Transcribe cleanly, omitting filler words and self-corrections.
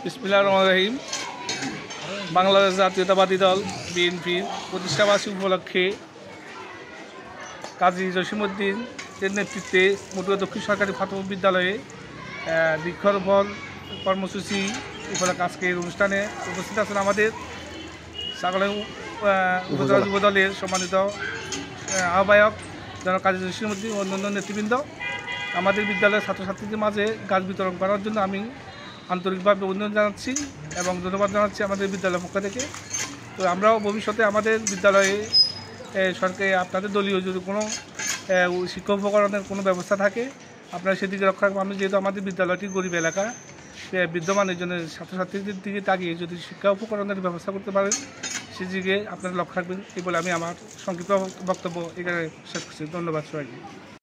বিসমিল্লাহির রহমানির রহিম। বাংলাদেশ জাতীয়তাবাদী দল বিএনপির প্রতিষ্ঠাবার্ষিকী উপলক্ষে কাজী জসিমউদ্দিনের নেতৃত্বে মধুয়া দক্ষিণ সরকারি প্রাথমিক বিদ্যালয়ে বৃক্ষরোপণ কর্মসূচি উপলক্ষে আজকের অনুষ্ঠানে উপস্থিত আছেন আমাদের সাগর উপজেলা যুব দলের সম্মানিত আহ্বায়ক জনাব কাজী জসিমউদ্দিন ও অন্যান্য নেতৃবৃন্দ। আমাদের বিদ্যালয়ের ছাত্রছাত্রীদের মাঝে গাছ বিতরণ করার জন্য আমি আন্তরিকভাবে অভিনন্দন জানাচ্ছি এবং ধন্যবাদ জানাচ্ছি আমাদের বিদ্যালয়ের পক্ষ থেকে। তো আমরাও ভবিষ্যতে আমাদের বিদ্যালয়ে সরকারি আপনাদের দলীয় যদি কোনো শিক্ষা উপকরণের কোনো ব্যবস্থা থাকে আপনারা সেদিকে রক্ষা রাখবেন। আমি যেহেতু আমাদের বিদ্যালয়টি গরিব এলাকা, বিদ্যমানের জন্য ছাত্রছাত্রীদের দিকে তাকিয়ে যদি শিক্ষা উপকরণের ব্যবস্থা করতে পারেন সেদিকে আপনারা লক্ষ্য রাখবেন। এই বলে আমি আমার সংক্ষিপ্ত বক্তব্য এখানে শেষ করছি। ধন্যবাদ সবাইকে।